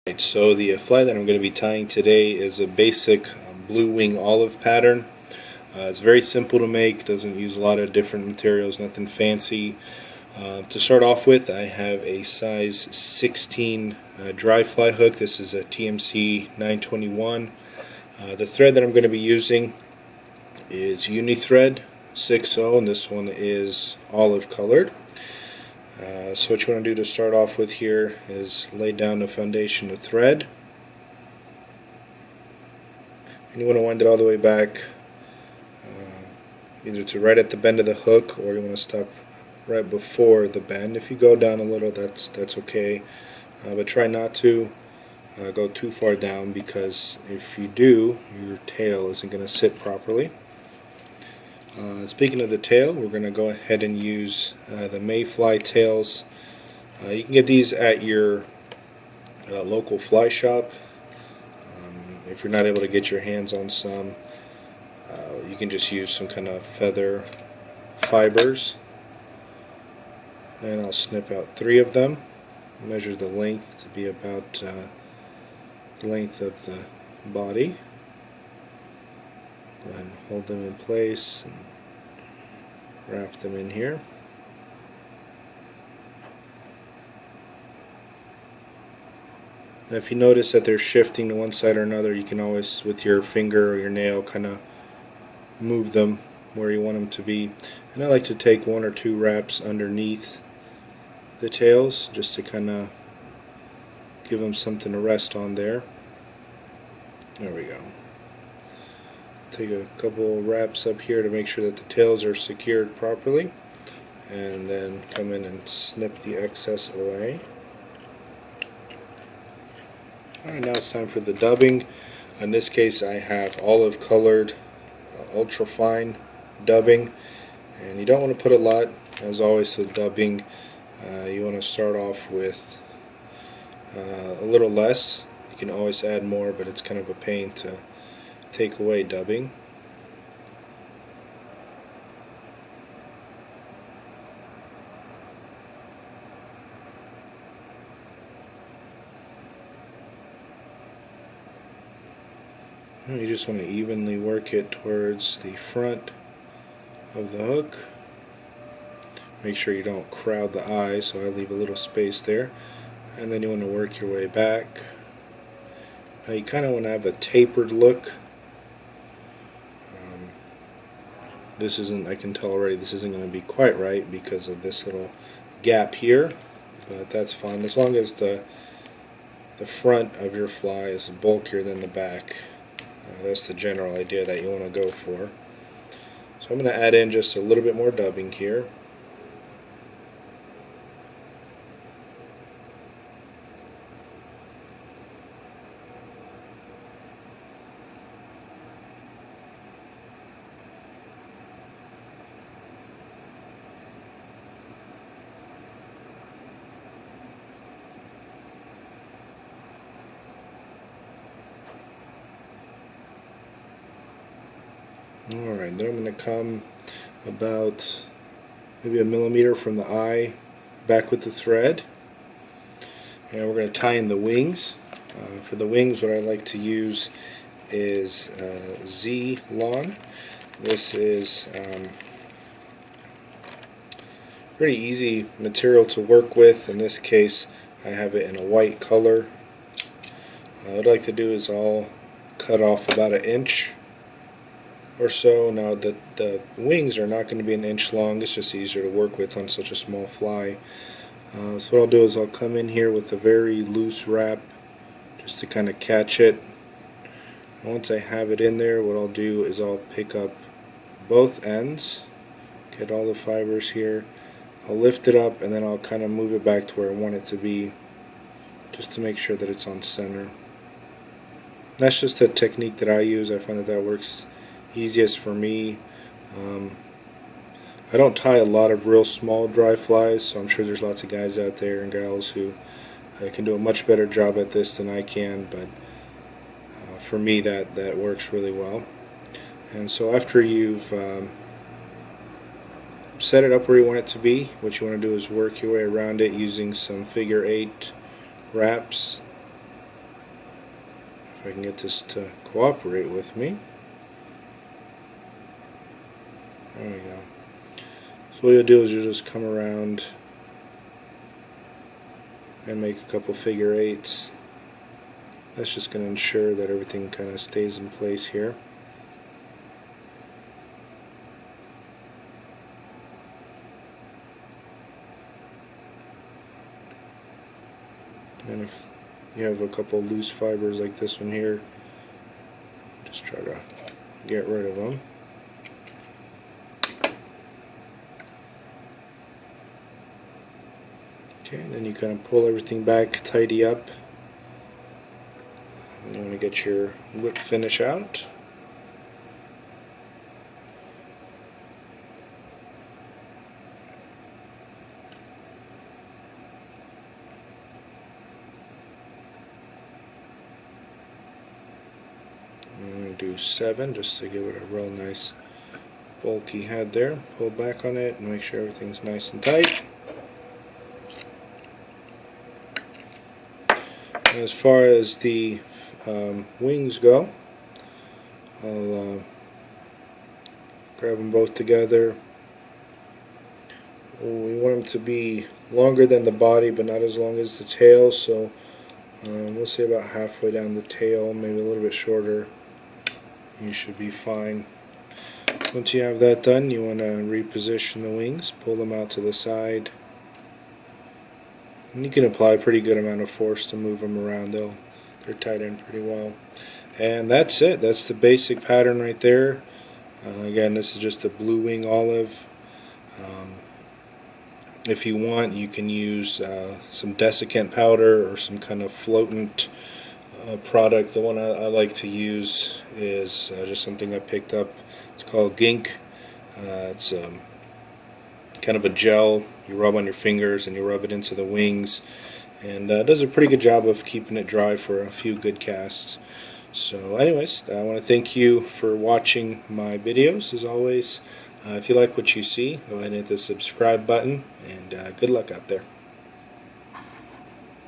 Right, so the fly that I'm going to be tying today is a basic blue wing olive pattern. It's very simple to make, doesn't use a lot of different materials, nothing fancy. To start off with, I have a size 16 dry fly hook. This is a TMC 921. The thread that I'm going to be using is Unithread 6.0, and this one is olive colored. So what you want to do to start off with here is lay down the foundation of thread, and you want to wind it all the way back, either to right at the bend of the hook, or you want to stop right before the bend. If you go down a little, that's okay, but try not to go too far down, because if you do, your tail isn't going to sit properly. Speaking of the tail, we're going to go ahead and use the Mayfly tails. You can get these at your local fly shop. If you're not able to get your hands on some, you can just use some kind of feather fibers. And I'll snip out 3 of them. Measure the length to be about the length of the body. Go ahead and hold them in place and wrap them in here. Now if you notice that they're shifting to one side or another, you can always, with your finger or your nail, kind of move them where you want them to be. And I like to take 1 or 2 wraps underneath the tails, just to kind of give them something to rest on there. There we go. Take a couple wraps up here to make sure that the tails are secured properly, and then come in and snip the excess away. Alright, now it's time for the dubbing. In this case, I have olive colored ultra fine dubbing, and you don't want to put a lot. As always, the dubbing, you want to start off with a little less. You can always add more, but it's kind of a pain to take away dubbing. You just want to evenly work it towards the front of the hook. Make sure you don't crowd the eye, so I leave a little space there. And then you want to work your way back. Now you kind of want to have a tapered look. This isn't, I can tell already, this isn't going to be quite right because of this little gap here, but that's fine as long as the front of your fly is bulkier than the back. That's the general idea that you want to go for. So I'm going to add in just a little bit more dubbing here. Alright, then I'm going to come about maybe a millimeter from the eye back with the thread, and we're going to tie in the wings. For the wings, what I like to use is Z-Lawn. This is pretty easy material to work with. In this case, I have it in a white color. What I like to do is I'll cut off about 1 inch or so. Now the wings are not going to be 1 inch long, it's just easier to work with on such a small fly. So what I'll do is I'll come in here with a very loose wrap just to kind of catch it. And once I have it in there, what I'll do is I'll pick up both ends, get all the fibers here, I'll lift it up, and then I'll kind of move it back to where I want it to be, just to make sure that it's on center. That's just a technique that I use. I find that works easiest for me. I don't tie a lot of real small dry flies, so I'm sure there's lots of guys out there and gals who can do a much better job at this than I can, but for me that works really well. And so after you've set it up where you want it to be, what you want to do is work your way around it using some figure 8 wraps. If I can get this to cooperate with me. There we go. So what you'll do is you'll just come around and make a couple figure eights. That's just going to ensure that everything kind of stays in place here. And if you have a couple loose fibers like this one here, just try to get rid of them. Okay, then you kind of pull everything back, tidy up. You want to get your whip finish out. And do 7 just to give it a real nice bulky head there. Pull back on it and make sure everything's nice and tight. As far as the wings go, I'll grab them both together. We want them to be longer than the body, but not as long as the tail, so we'll say about halfway down the tail, maybe a little bit shorter. You should be fine. Once you have that done, you want to reposition the wings, pull them out to the side. And you can apply a pretty good amount of force to move them around. They're tied in pretty well. And that's it. That's the basic pattern right there. Again, this is just a blue wing olive. If you want, you can use some desiccant powder or some kind of floatant product. The one I like to use is just something I picked up. It's called Gink. It's kind of a gel you rub on your fingers and you rub it into the wings, and does a pretty good job of keeping it dry for a few good casts. So anyways, I want to thank you for watching my videos. As always, if you like what you see, go ahead and hit the subscribe button, and good luck out there.